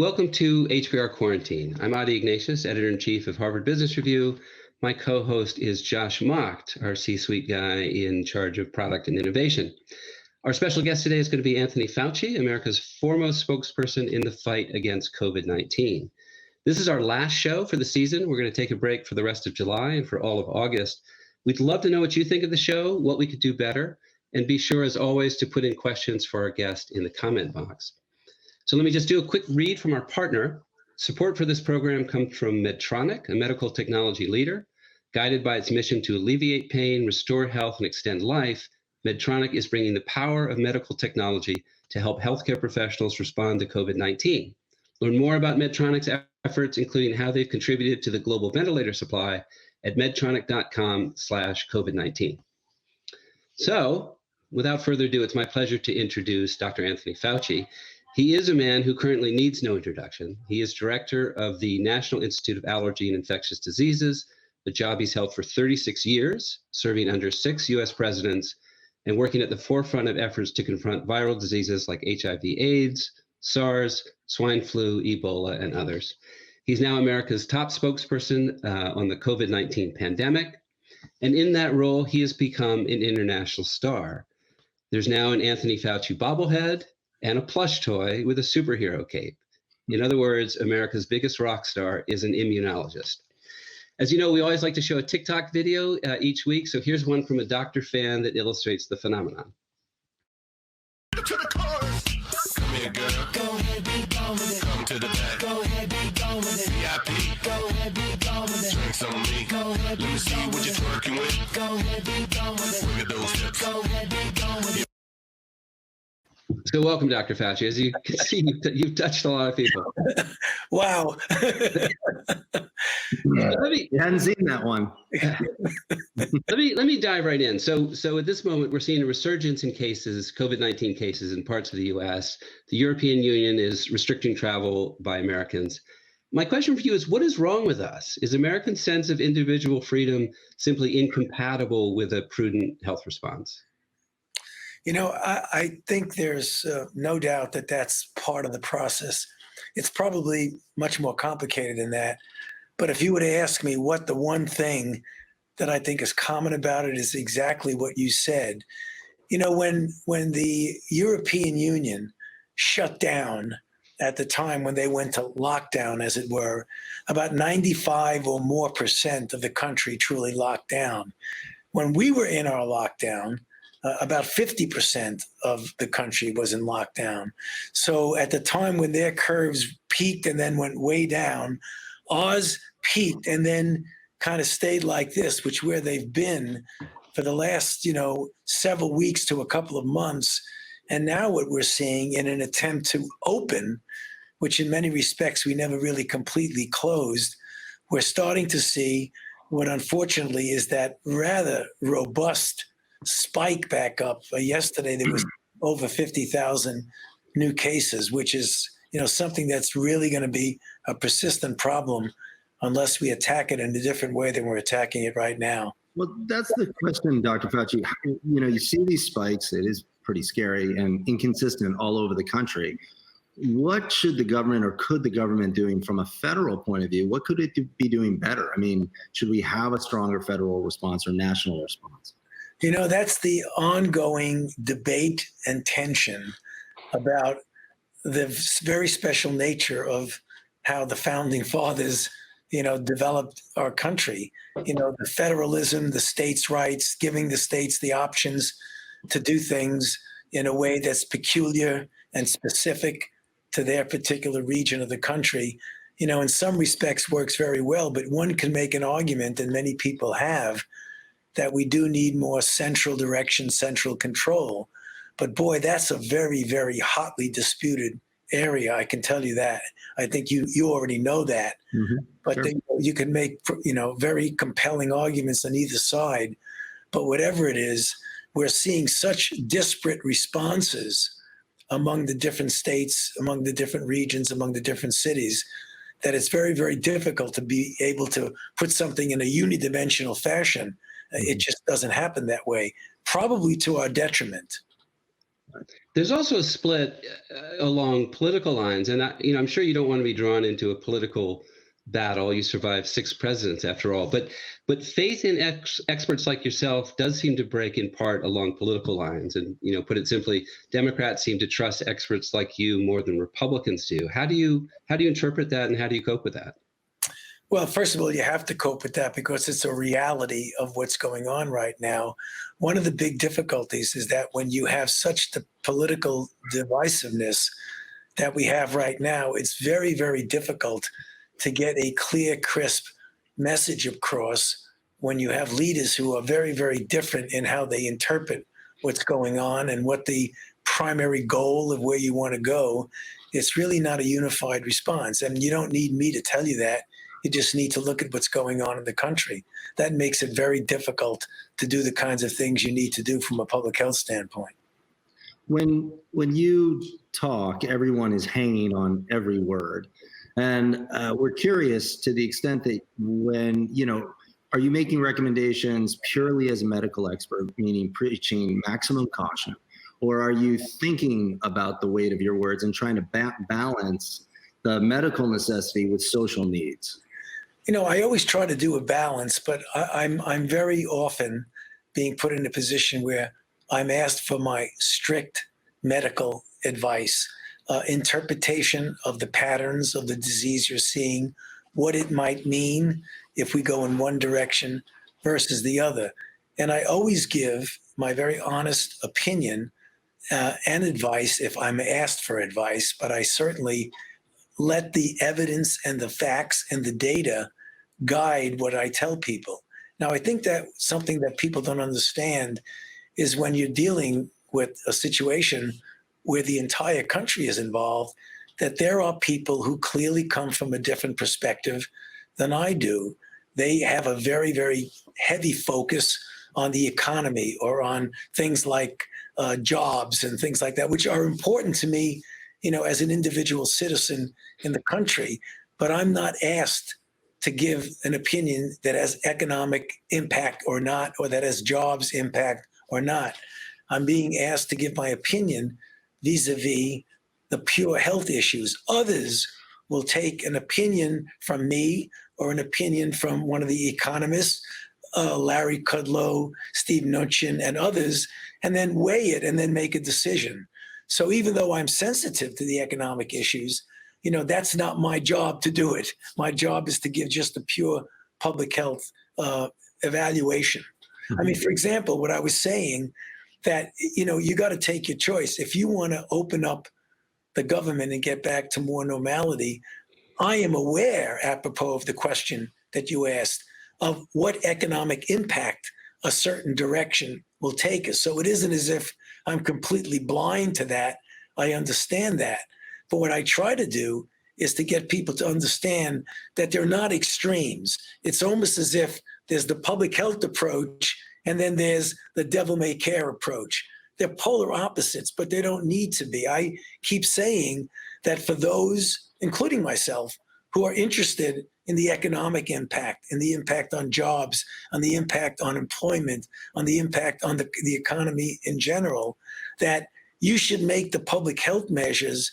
Welcome to HBR Quarantine. I'm Adi Ignatius, Editor-in-Chief of Harvard Business Review. My co-host is Josh Macht, our C-suite guy in charge of product and innovation. Our special guest today is going to be Anthony Fauci, America's foremost spokesperson in the fight against COVID-19. This is our last show for the season. We're going to take a break for the rest of July and for all of August. We'd love to know what you think of the show, what we could do better, and be sure, as always, to put in questions for our guest in the comment box. So let me just do a quick read from our partner. Support for this program comes from Medtronic, a medical technology leader. Guided by its mission to alleviate pain, restore health, and extend life, Medtronic is bringing the power of medical technology to help healthcare professionals respond to COVID-19. Learn more about Medtronic's efforts, including how they've contributed to the global ventilator supply at medtronic.com/COVID-19. So, without further ado, it's my pleasure to introduce Dr. Anthony Fauci. He is a man who currently needs no introduction. He is director of the National Institute of Allergy and Infectious Diseases, a job he's held for 36 years, serving under 6 U.S. presidents and working at the forefront of efforts to confront viral diseases like HIV/AIDS, SARS, swine flu, Ebola, and others. He's now America's top spokesperson on the COVID-19 pandemic. And in that role, he has become an international star. There's now an Anthony Fauci bobblehead and a plush toy with a superhero cape. In other words, America's biggest rock star is an immunologist. As you know, we always like to show a TikTok video each week. So here's one from a doctor fan that illustrates the phenomenon. To the cars. Come here, girl. Go ahead, be gone with it. Come to the back. Go ahead, be gone with it. VIP. Go ahead, be gone with it. Drinks on me. Go ahead, be gone with it. Let me see what you're twerking with. Go ahead, be gone with it. Look at those hips. Go ahead, be gone with it. So welcome, Dr. Fauci. As you can see, you've touched a lot of people. Wow. You hadn't seen that one. Let me dive right in. So at this moment, we're seeing a resurgence in cases, COVID-19 cases in parts of the U.S. The European Union is restricting travel by Americans. My question for you is, what is wrong with us? Is American sense of individual freedom simply incompatible with a prudent health response? You know, I think there's no doubt that that's part of the process. It's probably much more complicated than that. But if you were to ask me what the one thing that I think is common about it is exactly what you said. You know, when the European Union shut down at the time when they went to lockdown, as it were, about 95% or more of the country truly locked down. When we were in our lockdown, about 50% of the country was in lockdown. So at the time when their curves peaked and then went way down, ours peaked and then kind of stayed like this, which where they've been for the last, several weeks to a couple of months. And now what we're seeing in an attempt to open, which in many respects we never really completely closed, we're starting to see what unfortunately is that rather robust spike back up. Yesterday, there was over 50,000 new cases, which is, something that's really going to be a persistent problem unless we attack it in a different way than we're attacking it right now. Well, that's the question, Dr. Fauci. You see these spikes. It is pretty scary and inconsistent all over the country. What should the government or could the government doing from a federal point of view, what could it be doing better? I mean, should we have a stronger federal response or national response? That's the ongoing debate and tension about the very special nature of how the founding fathers, developed our country. The federalism, the states' rights, giving the states the options to do things in a way that's peculiar and specific to their particular region of the country. In some respects works very well, but one can make an argument, and many people have, that we do need more central direction, central control. But boy, that's a very, very hotly disputed area. I can tell you that. I think you already know that. Mm-hmm. But sure. You can make, very compelling arguments on either side. But whatever it is, we're seeing such disparate responses among the different states, among the different regions, among the different cities, that it's very, very difficult to be able to put something in a unidimensional fashion. It just doesn't happen that way, probably to our detriment. There's also a split along political lines, and I'm sure you don't want to be drawn into a political battle. You survived 6 presidents, after all. But faith in experts like yourself does seem to break in part along political lines. And put it simply, Democrats seem to trust experts like you more than Republicans do. How do you interpret that, and how do you cope with that? Well, first of all, you have to cope with that because it's a reality of what's going on right now. One of the big difficulties is that when you have such the political divisiveness that we have right now, it's very, very difficult to get a clear, crisp message across when you have leaders who are very, very different in how they interpret what's going on and what the primary goal of where you want to go. It's really not a unified response. And you don't need me to tell you that. You just need to look at what's going on in the country. That makes it very difficult to do the kinds of things you need to do from a public health standpoint. When you talk, everyone is hanging on every word. And we're curious to the extent that are you making recommendations purely as a medical expert, meaning preaching maximum caution? Or are you thinking about the weight of your words and trying to balance the medical necessity with social needs? I always try to do a balance, but I'm very often being put in a position where I'm asked for my strict medical advice, interpretation of the patterns of the disease you're seeing, what it might mean if we go in one direction versus the other. And I always give my very honest opinion and advice if I'm asked for advice, but I certainly let the evidence and the facts and the data guide what I tell people. Now, I think that something that people don't understand is when you're dealing with a situation where the entire country is involved, that there are people who clearly come from a different perspective than I do. They have a very, very heavy focus on the economy or on things like jobs and things like that, which are important to me, as an individual citizen in the country. But I'm not asked to give an opinion that has economic impact or not, or that has jobs impact or not. I'm being asked to give my opinion vis-a-vis the pure health issues. Others will take an opinion from me or an opinion from one of the economists, Larry Kudlow, Steve Mnuchin, and others, and then weigh it and then make a decision. So even though I'm sensitive to the economic issues, that's not my job to do it. My job is to give just a pure public health evaluation. I mean, for example, what I was saying, that, you got to take your choice. If you want to open up the government and get back to more normality, I am aware, apropos of the question that you asked, of what economic impact a certain direction will take us. So it isn't as if I'm completely blind to that. I understand that. But what I try to do is to get people to understand that they're not extremes. It's almost as if there's the public health approach and then there's the devil may care approach. They're polar opposites, but they don't need to be. I keep saying that for those, including myself, who are interested in the economic impact, and the impact on jobs, on the impact on employment, on the impact on the economy in general, that you should make the public health measures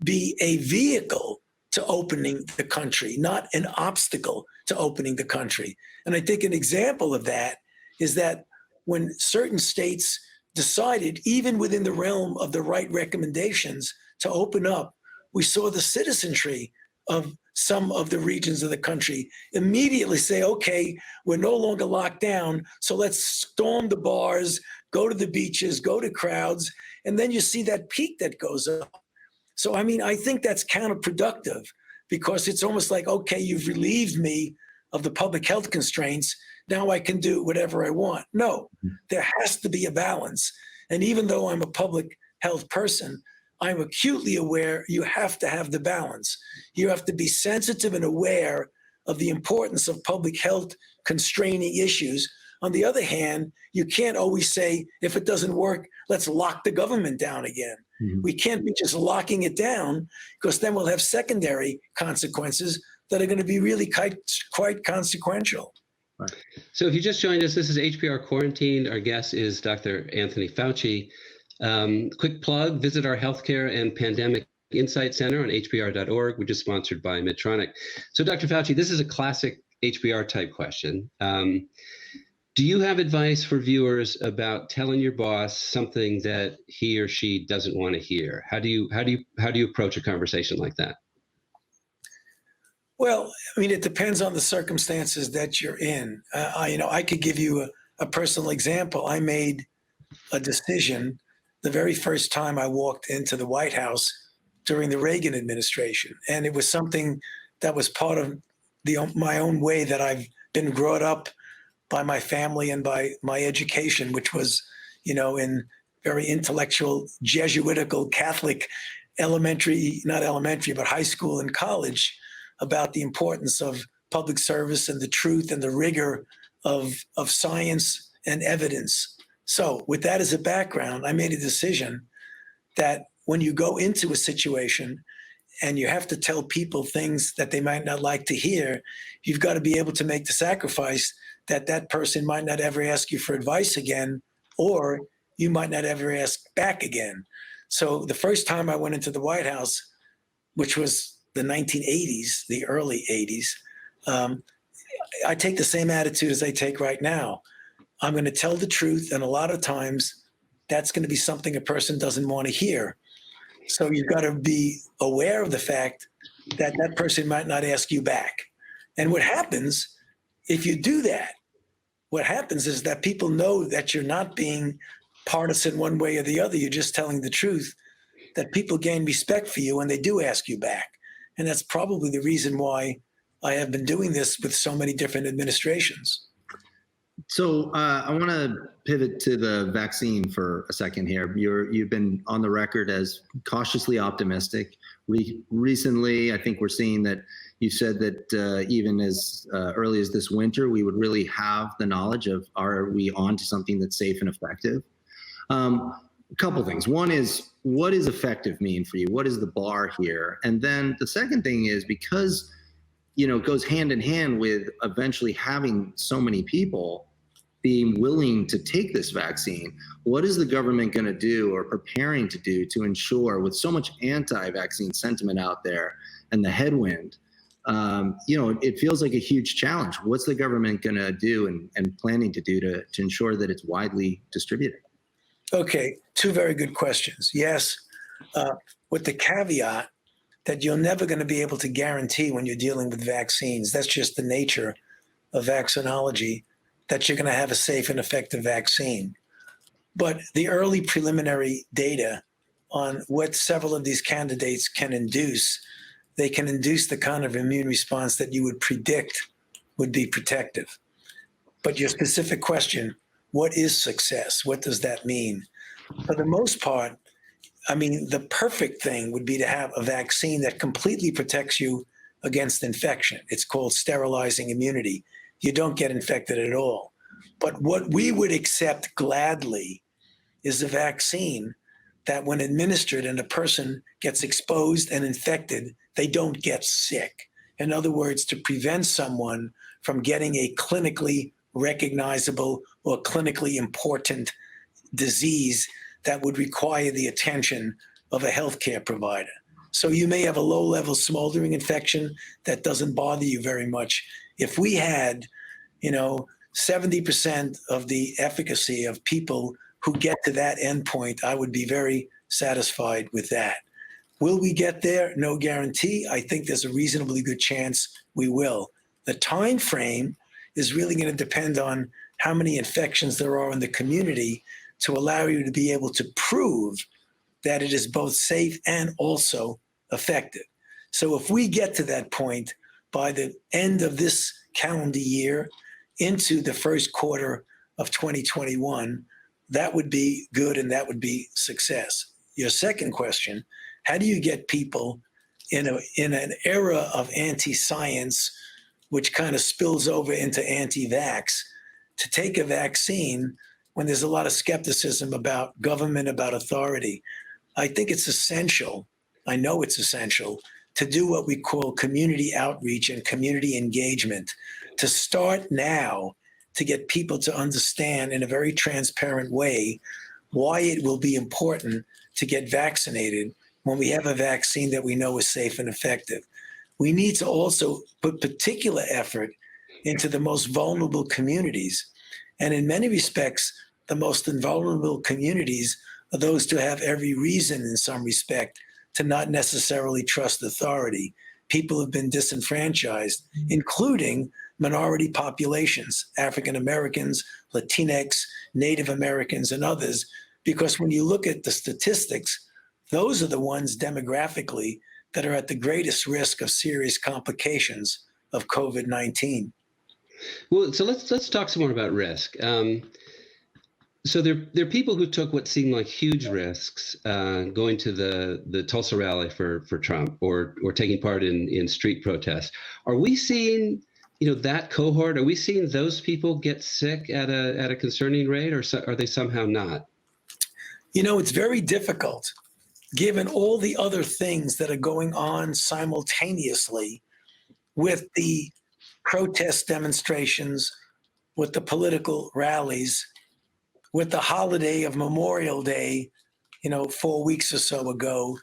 be a vehicle to opening the country, not an obstacle to opening the country. And I think an example of that is that when certain states decided, even within the realm of the right recommendations, to open up, we saw the citizenry of some of the regions of the country immediately say, okay, we're no longer locked down, so let's storm the bars, go to the beaches, go to crowds, and then you see that peak that goes up. So, I mean, I think that's counterproductive because it's almost like, okay, you've relieved me of the public health constraints. Now I can do whatever I want. No, there has to be a balance. And even though I'm a public health person, I'm acutely aware you have to have the balance. You have to be sensitive and aware of the importance of public health constraining issues. On the other hand, you can't always say, if it doesn't work, let's lock the government down again. Mm-hmm. We can't be just locking it down, because then we'll have secondary consequences that are going to be really quite consequential. Right. So if you just joined us, this is HBR Quarantined. Our guest is Dr. Anthony Fauci. Quick plug, visit our Healthcare and Pandemic Insight Center on hbr.org, which is sponsored by Medtronic. So Dr. Fauci, this is a classic HBR type question. Do you have advice for viewers about telling your boss something that he or she doesn't want to hear? How do you approach a conversation like that? Well, I mean, it depends on the circumstances that you're in. I could give you a personal example. I made a decision the very first time I walked into the White House during the Reagan administration, and it was something that was part of my own way that I've been brought up by my family and by my education, which was, in very intellectual, Jesuitical, Catholic not elementary, but high school and college, about the importance of public service and the truth and the rigor of science and evidence. So with that as a background, I made a decision that when you go into a situation and you have to tell people things that they might not like to hear, you've got to be able to make the sacrifice that person might not ever ask you for advice again, or you might not ever ask back again. So the first time I went into the White House, which was the 1980s, the early 80s, I take the same attitude as I take right now. I'm going to tell the truth, and a lot of times that's going to be something a person doesn't want to hear. So you've got to be aware of the fact that that person might not ask you back. And what happens if you do that, what happens is that people know that you're not being partisan one way or the other. You're just telling the truth, that people gain respect for you when they do ask you back. And that's probably the reason why I have been doing this with so many different administrations. So I want to pivot to the vaccine for a second here. You've been on the record as cautiously optimistic. Recently, I think we're seeing that you said that even as early as this winter, we would really have the knowledge of, are we on to something that's safe and effective? A couple things. One is, what does effective mean for you? What is the bar here? And then the second thing is, because it goes hand in hand with eventually having so many people being willing to take this vaccine, what is the government going to do or preparing to do to ensure, with so much anti-vaccine sentiment out there and the headwind, it feels like a huge challenge. What's the government going to do and planning to do to ensure that it's widely distributed? Okay, two very good questions. Yes, with the caveat that you're never going to be able to guarantee when you're dealing with vaccines. That's just the nature of vaccinology, that you're going to have a safe and effective vaccine. But the early preliminary data on what several of these candidates can induce, they can induce the kind of immune response that you would predict would be protective. But your specific question, what is success? What does that mean? For the most part, I mean, the perfect thing would be to have a vaccine that completely protects you against infection. It's called sterilizing immunity. You don't get infected at all. But what we would accept gladly is a vaccine that when administered and a person gets exposed and infected, they don't get sick. In other words, to prevent someone from getting a clinically recognizable or clinically important disease that would require the attention of a healthcare provider. So you may have a low-level smoldering infection that doesn't bother you very much. If we had, 70% of the efficacy of people who get to that endpoint, I would be very satisfied with that. Will we get there? No guarantee. I think there's a reasonably good chance we will. The time frame is really going to depend on how many infections there are in the community to allow you to be able to prove that it is both safe and also effective. So if we get to that point by the end of this calendar year into the first quarter of 2021, that would be good and that would be success. Your second question, how do you get people in an era of anti-science, which kind of spills over into anti-vax, to take a vaccine when there's a lot of skepticism about government, about authority? I think it's essential, I know it's essential, to do what we call community outreach and community engagement, to start now to get people to understand in a very transparent way why it will be important to get vaccinated when we have a vaccine that we know is safe and effective. We need to also put particular effort into the most vulnerable communities. And in many respects, the most vulnerable communities are those who have every reason in some respect to not necessarily trust authority. People have been disenfranchised, including minority populations, African Americans, Latinx, Native Americans, and others, because when you look at the statistics, those are the ones demographically that are at the greatest risk of serious complications of COVID-19. Well, so let's talk some more about risk. So there are people who took what seemed like huge risks going to the Tulsa rally for Trump, or taking part in street protests. Are we seeing, that cohort? Are we seeing those people get sick at a concerning rate, or are they somehow not? It's very difficult, given all the other things that are going on simultaneously with the protest demonstrations, with the political rallies, with the holiday of Memorial Day, 4 weeks or so ago,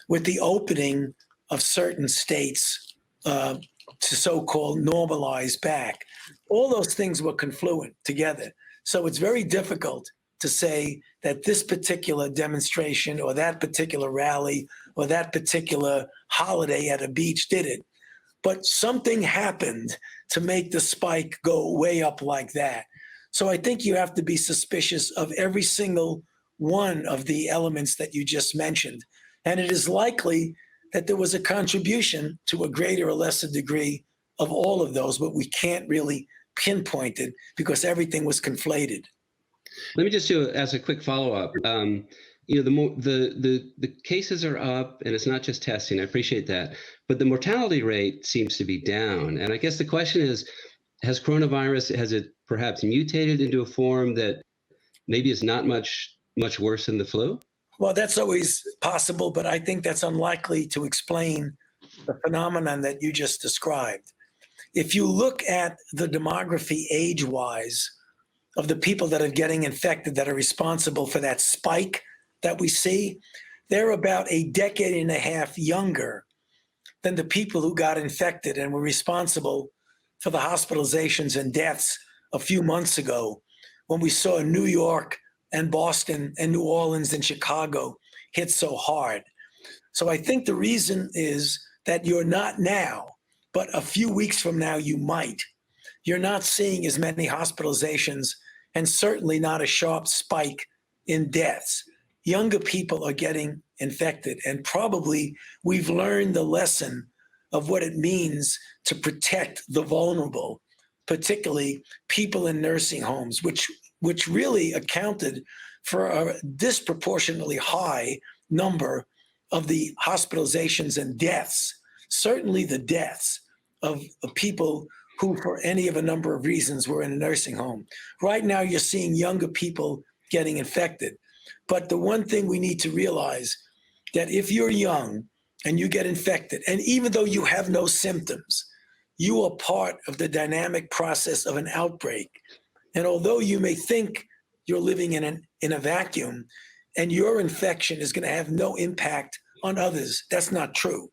with the opening of certain states to so-called normalize back. All those things were confluent together. So it's very difficult to say that this particular demonstration or that particular rally or that particular holiday at a beach did it. But something happened to make the spike go way up like that. So I think you have to be suspicious of every single one of the elements that you just mentioned. And it is likely that there was a contribution to a greater or lesser degree of all of those, but we can't really pinpoint it because everything was conflated. Let me just do, as a quick follow-up, the cases are up, and it's not just testing. I appreciate that, but the mortality rate seems to be down. And I guess the question is, has it perhaps mutated into a form that maybe is not much worse than the flu? Well, that's always possible, but I think that's unlikely to explain the phenomenon that you just described. If you look at the demography age-wise of the people that are getting infected that are responsible for that spike that we see, they're about a decade and a half younger than the people who got infected and were responsible for the hospitalizations and deaths a few months ago when we saw New York and Boston and New Orleans and Chicago hit so hard. So I think the reason is that you're not now, but a few weeks from now you might. You're not seeing as many hospitalizations and certainly not a sharp spike in deaths. Younger people are getting infected, and probably we've learned the lesson of what it means to protect the vulnerable, particularly people in nursing homes, which really accounted for a disproportionately high number of the hospitalizations and deaths, certainly the deaths of people who, for any of a number of reasons, were in a nursing home. Right now, you're seeing younger people getting infected. But the one thing we need to realize that if you're young and you get infected, and even though you have no symptoms, you are part of the dynamic process of an outbreak. And although you may think you're living in a vacuum and your infection is going to have no impact on others, that's not true.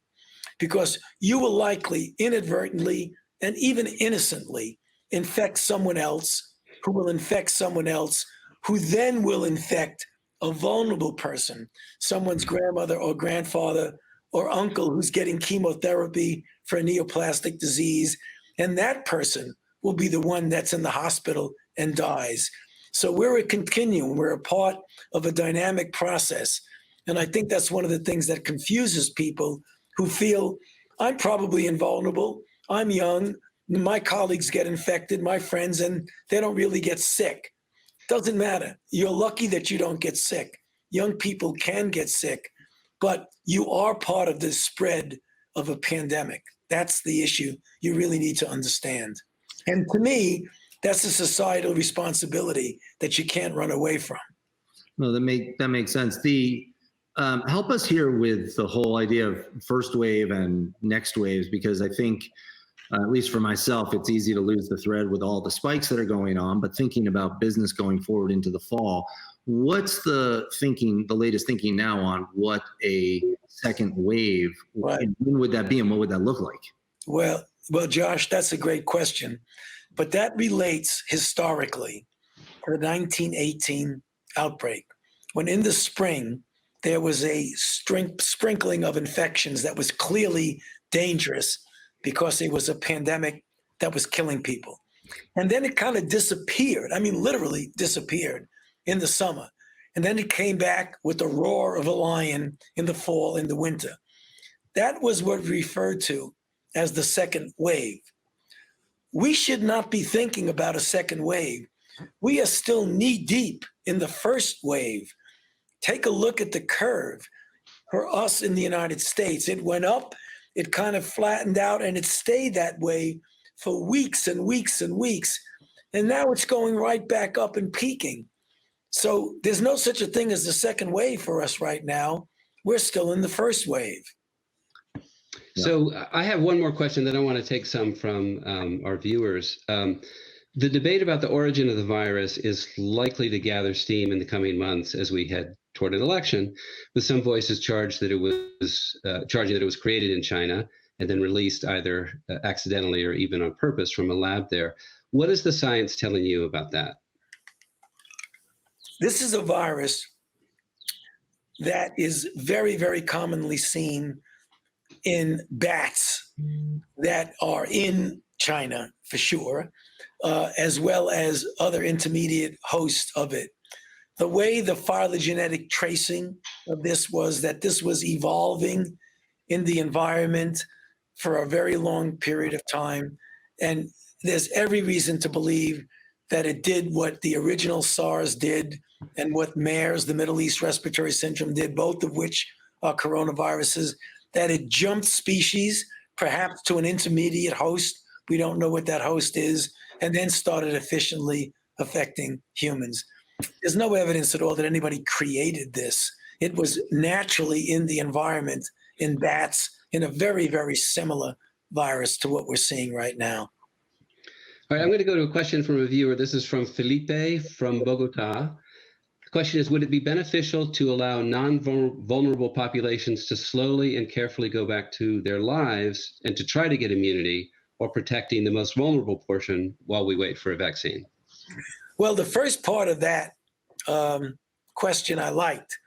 Because you will likely inadvertently and even innocently infect someone else who will infect someone else who then will infect a vulnerable person, someone's grandmother or grandfather or uncle who's getting chemotherapy for a neoplastic disease. And that person will be the one that's in the hospital and dies. So we're a continuum. We're a part of a dynamic process. And I think that's one of the things that confuses people who feel, I'm probably invulnerable. I'm young. My colleagues get infected, my friends, and they don't really get sick. Doesn't matter. You're lucky that you don't get sick. Young people can get sick, but you are part of the spread of a pandemic. That's the issue you really need to understand. And to me, that's a societal responsibility that you can't run away from. No, that makes sense. Help us here with the whole idea of first wave and next waves, because I think, at least for myself, it's easy to lose the thread with all the spikes that are going on, but thinking about business going forward into the fall, What's the thinking, the latest thinking now on what a second wave, Right. and when would that be and what would that look like? Well, Josh, that's a great question, but that relates historically to the 1918 outbreak, when in the spring there was a sprinkling of infections that was clearly dangerous because it was a pandemic that was killing people. And then it kind of disappeared. I mean, literally disappeared in the summer. And then it came back with the roar of a lion in the fall, in the winter. That was what we referred to as the second wave. We should not be thinking about a second wave. We are still knee deep in the first wave. Take a look at the curve. For us in the United States, it went up, it kind of flattened out, and it stayed that way for weeks and weeks and weeks. And now it's going right back up and peaking. So there's no such a thing as the second wave for us right now. We're still in the first wave. So I have one more question, then I want to take some from our viewers. The debate about the origin of the virus is likely to gather steam in the coming months as we head toward an election, with some voices charging that it was created in China and then released either accidentally or even on purpose from a lab there. What is the science telling you about that? This is a virus that is very, very commonly seen in bats that are in China, for sure, as well as other intermediate hosts of it. The way the phylogenetic tracing of this was that this was evolving in the environment for a very long period of time. And there's every reason to believe that it did what the original SARS did and what MERS, the Middle East Respiratory Syndrome, did, both of which are coronaviruses, that it jumped species, perhaps to an intermediate host. We don't know what that host is, and then started efficiently affecting humans. There's no evidence at all that anybody created this. It was naturally in the environment, in bats, in a very, very similar virus to what we're seeing right now. All right, I'm going to go to a question from a viewer. This is from Felipe from Bogota. The question is, would it be beneficial to allow non-vulnerable populations to slowly and carefully go back to their lives and to try to get immunity, or protecting the most vulnerable portion while we wait for a vaccine? Well, the first part of that question I liked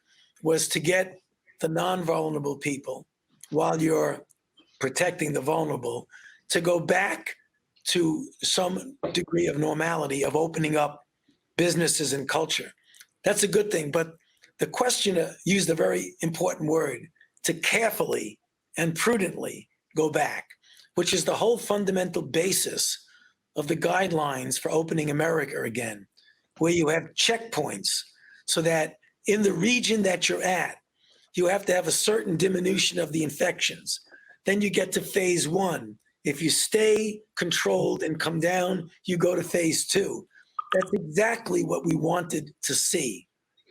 was to get the non-vulnerable people, while you're protecting the vulnerable, to go back to some degree of normality, of opening up businesses and culture. That's a good thing. But the questioner used a very important word, to carefully and prudently go back, which is the whole fundamental basis of the guidelines for opening America again, where you have checkpoints so that in the region that you're at, you have to have a certain diminution of the infections. Then you get to phase one. If you stay controlled and come down, you go to phase two. That's exactly what we wanted to see.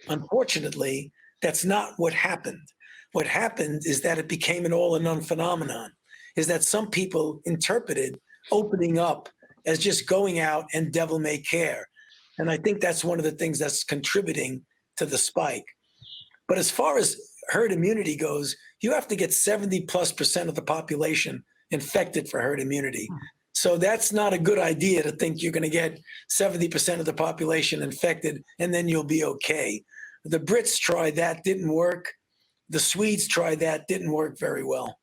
Unfortunately, that's not what happened. What happened is that it became an all or none phenomenon, is that some people interpreted opening up as just going out and devil may care. And I think that's one of the things that's contributing to the spike. But as far as herd immunity goes, you have to get 70+% of the population infected for herd immunity. So that's not a good idea to think you're going to get 70% of the population infected and then you'll be okay. The Brits tried that, didn't work. The Swedes tried that, didn't work very well.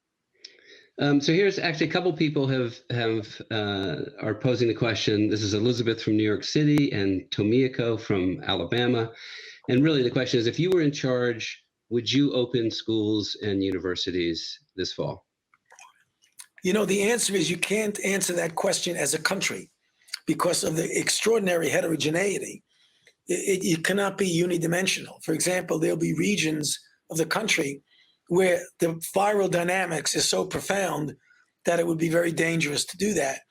So here's actually a couple people are posing the question. This is Elizabeth from New York City and Tomiko from Alabama. And really the question is, if you were in charge, would you open schools and universities this fall? You know, the answer is you can't answer that question as a country because of the extraordinary heterogeneity. It cannot be unidimensional. For example, there'll be regions of the country where the viral dynamics is so profound that it would be very dangerous to do that.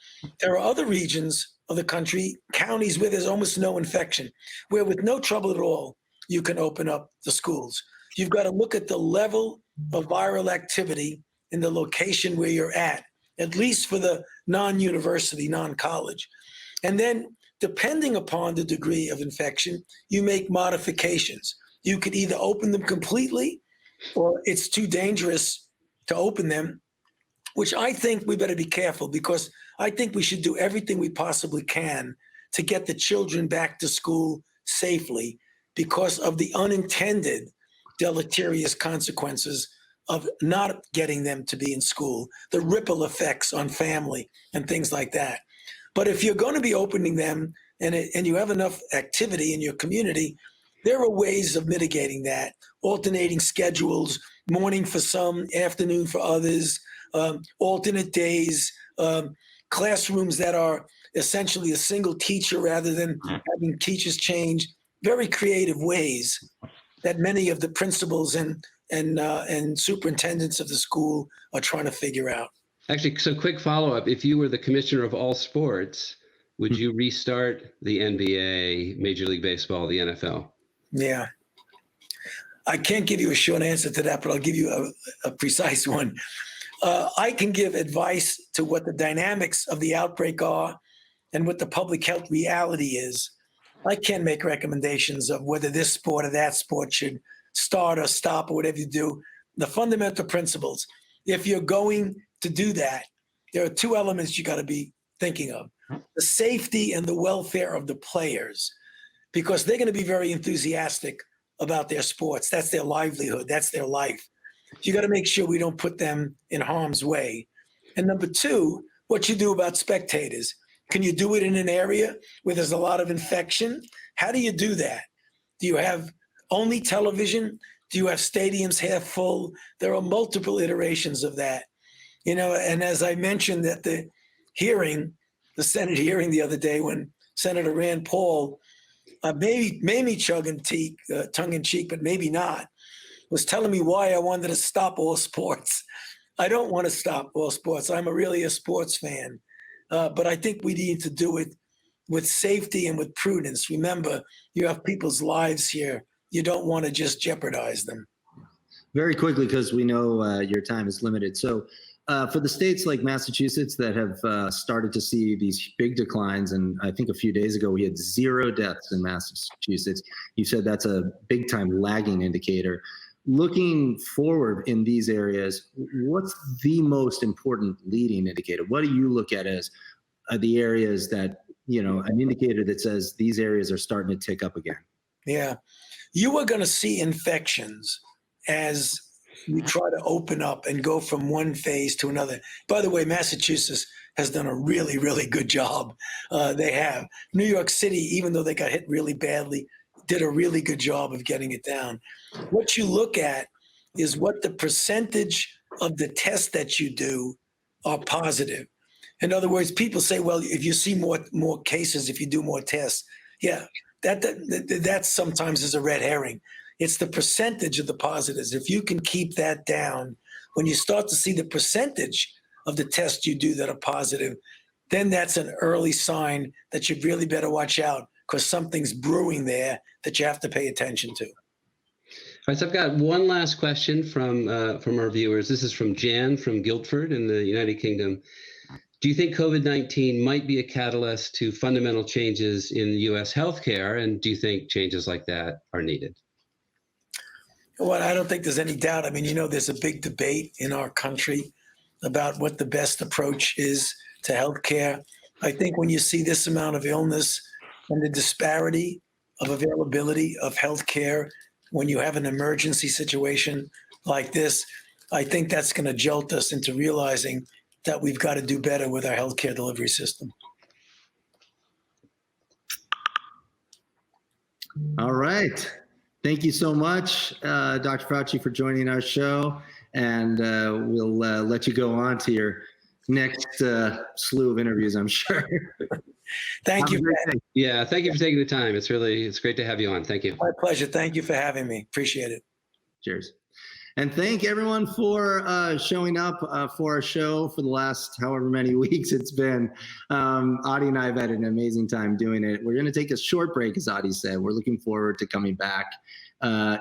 There are other regions of the country, counties where there's almost no infection, where with no trouble at all, you can open up the schools. You've got to look at the level of viral activity in the location where you're at least for the non-university, non-college. And then depending upon the degree of infection, you make modifications. You could either open them completely, or it's too dangerous to open them, which I think we better be careful, because I think we should do everything we possibly can to get the children back to school safely, because of the unintended deleterious consequences of not getting them to be in school, the ripple effects on family and things like that. But if you're going to be opening them and you have enough activity in your community, there are ways of mitigating that, alternating schedules, morning for some, afternoon for others, alternate days, classrooms that are essentially a single teacher rather than having teachers change. Very creative ways that many of the principals and superintendents of the school are trying to figure out. Actually, so quick follow-up. If you were the commissioner of all sports, would you restart the NBA, Major League Baseball, the NFL? Yeah. I can't give you a short answer to that, but I'll give you a precise one. I can give advice to what the dynamics of the outbreak are and what the public health reality is. I can't make recommendations of whether this sport or that sport should start or stop or whatever you do. The fundamental principles, if you're going to do that, there are two elements you got to be thinking of: the safety and the welfare of the players, because they're going to be very enthusiastic about their sports. That's their livelihood. That's their life. You got to make sure we don't put them in harm's way. And number two, what you do about spectators. Can you do it in an area where there's a lot of infection? How do you do that? Do you have only television? Do you have stadiums half full? There are multiple iterations of that. And as I mentioned at the hearing, the Senate hearing the other day, when Senator Rand Paul, maybe tongue in cheek, but maybe not, was telling me why I wanted to stop all sports. I don't want to stop all sports. I'm really a sports fan. But I think we need to do it with safety and with prudence. Remember, you have people's lives here. You don't want to just jeopardize them. Very quickly, because we know your time is limited. So for the states like Massachusetts that have started to see these big declines, and I think a few days ago we had 0 deaths in Massachusetts, you said that's a big time lagging indicator. Looking forward in these areas, what's the most important leading indicator? What do you look at as the areas that, an indicator that says these areas are starting to tick up again? Yeah. You are going to see infections as we try to open up and go from one phase to another. By the way, Massachusetts has done a really, really good job. They have. New York City, even though they got hit really badly, did a really good job of getting it down. What you look at is what the percentage of the tests that you do are positive. In other words, people say, well, if you see more cases, if you do more tests, yeah, that sometimes is a red herring. It's the percentage of the positives. If you can keep that down, when you start to see the percentage of the tests you do that are positive, then that's an early sign that you really better watch out, because something's brewing there that you have to pay attention to. All right, so I've got one last question from our viewers. This is from Jan from Guildford in the United Kingdom. Do you think COVID-19 might be a catalyst to fundamental changes in U.S. healthcare, and do you think changes like that are needed? Well, I don't think there's any doubt. I mean, there's a big debate in our country about what the best approach is to healthcare. I think when you see this amount of illness and the disparity of availability of healthcare when you have an emergency situation like this, I think that's going to jolt us into realizing that we've got to do better with our healthcare delivery system. All right. Thank you so much, Dr. Fauci, for joining our show. And we'll let you go on to your next slew of interviews, I'm sure. Thank you. Yeah, thank you for taking the time. It's great to have you on. Thank you. My pleasure. Thank you for having me. Appreciate it. Cheers. And thank everyone for showing up for our show for the last however many weeks it's been. Adi and I have had an amazing time doing it. We're going to take a short break, as Adi said. We're looking forward to coming back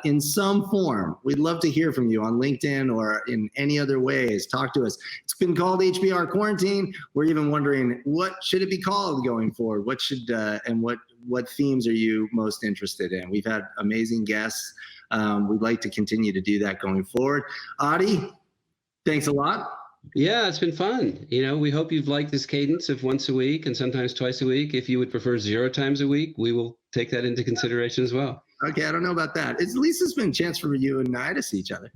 in some form. We'd love to hear from you on LinkedIn or in any other ways. Talk to us. It's been called HBR Quarantine. We're even wondering, what should it be called going forward? What should and what themes are you most interested in? We've had amazing guests. We'd like to continue to do that going forward. Adi, thanks a lot. Yeah, it's been fun. We hope you've liked this cadence of once a week and sometimes twice a week. If you would prefer 0 times a week, we will take that into consideration as well. Okay, I don't know about that. At least it's been a chance for you and I to see each other.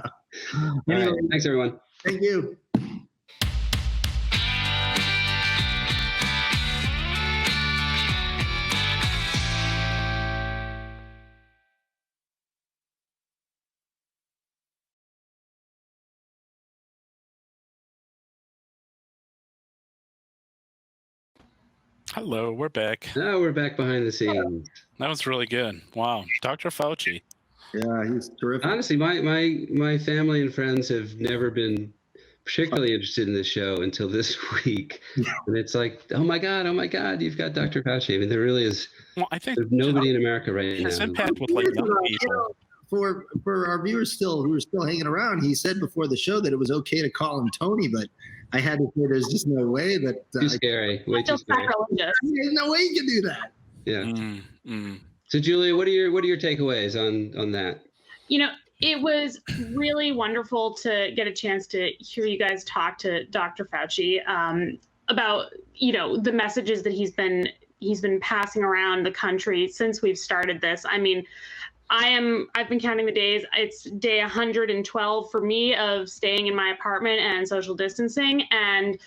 All right. Thanks, everyone. Thank you. Hello, we're back. Now we're back behind the scenes. That was really good. Wow. Dr. Fauci. Yeah, he's terrific. Honestly, my family and friends have never been particularly interested in this show until this week. And it's like, oh my God, you've got Dr. Fauci. I mean, there really is I think there's nobody in America right his now. impact with young people. For our viewers who are still hanging around, he said before the show that it was okay to call him Tony, but I had to say there's just no way that Too scary. Way too scary. Sacrilegious. there's no way you can do that. Yeah. So Julia, what are your takeaways on that? It was really wonderful to get a chance to hear you guys talk to Dr. Fauci about, the messages that he's been passing around the country since we've started this. I mean, I've been counting the days. It's day 112 for me of staying in my apartment and social distancing. And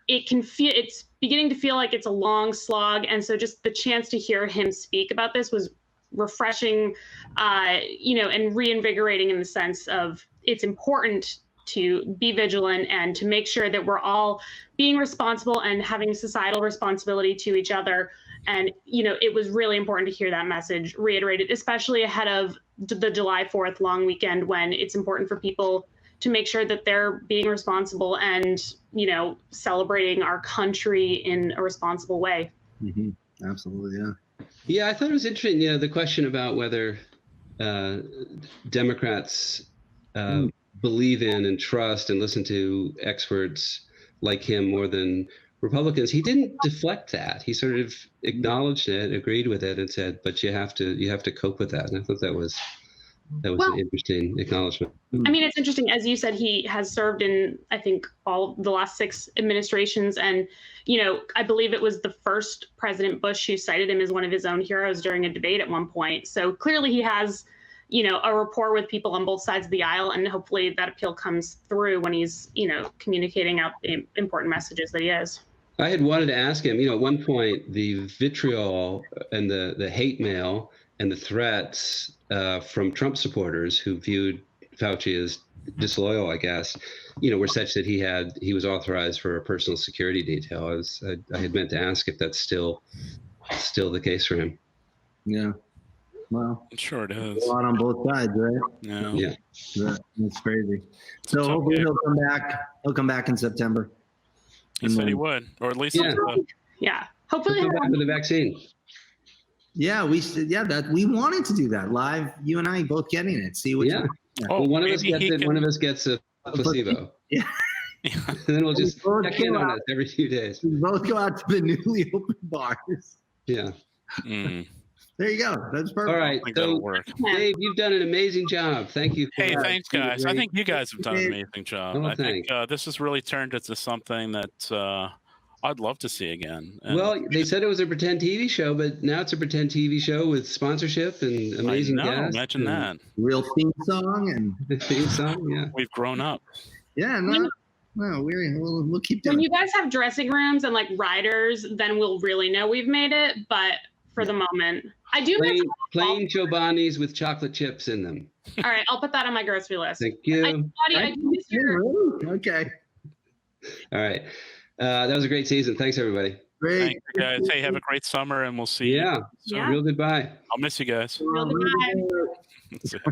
it's beginning to feel like it's a long slog. And so just the chance to hear him speak about this was refreshing, and reinvigorating in the sense of it's important to be vigilant and to make sure that we're all being responsible and having societal responsibility to each other. And, it was really important to hear that message reiterated, especially ahead of the July 4th long weekend, when it's important for people to make sure that they're being responsible and, celebrating our country in a responsible way. Mm-hmm. Absolutely, yeah. Yeah, I thought it was interesting, the question about whether Democrats believe in and trust and listen to experts like him more than Republicans. He didn't deflect that. He sort of acknowledged it, agreed with it, and said, "But you have to cope with that." And I thought that was an interesting acknowledgement. I mean, it's interesting. As you said, he has served in, I think, all the last 6 administrations. And, I believe it was the first President Bush who cited him as one of his own heroes during a debate at one point. So clearly he has, a rapport with people on both sides of the aisle. And hopefully that appeal comes through when he's, communicating out the important messages that he is. I had wanted to ask him, at one point, the vitriol and the hate mail and the threats from Trump supporters who viewed Fauci as disloyal, I guess, were such that he was authorized for a personal security detail. I had meant to ask if that's still the case for him. Yeah. Well, Sure it a is. lot on both sides, right? Yeah. That's crazy. So It's hopefully okay. he'll come back. He'll come back in September. He said he would, or at least Yeah. Yeah. Hopefully. Come back with the vaccine. Yeah, we wanted to do that live. You and I both getting it. See what? Yeah. Oh, Well, one of us maybe gets he it. can- One of us gets a placebo. Yeah. And then we'll just Both check in go on out. us every few days. We both go out to the newly opened bars. Yeah. There you go. That's perfect. All right. I think that'll So, work. Dave, you've done an amazing job. Thank you. For Hey, thanks, guys. I think you guys have done an Hey. amazing job. Oh, I think thanks. this has really turned into something that I'd love to see again. And Well, they said it was a pretend TV show, but now it's a pretend TV show with sponsorship and amazing I know, guests. imagine that. Real theme song and The theme song, yeah. We've grown up. yeah, no, we'll keep When doing you guys have dressing rooms and like riders, then we'll really know we've made it. But for the moment, I do. Plain Chobani's with chocolate chips in them. All right, I'll put that on my grocery list. Thank you. I do miss your. it. Okay, All right. That was a great season. Thanks, everybody. great. Thanks, guys. Hey, have a great summer, and we'll see you. Yeah. soon. Yeah. Real goodbye. I'll miss you guys. Real goodbye. That's it.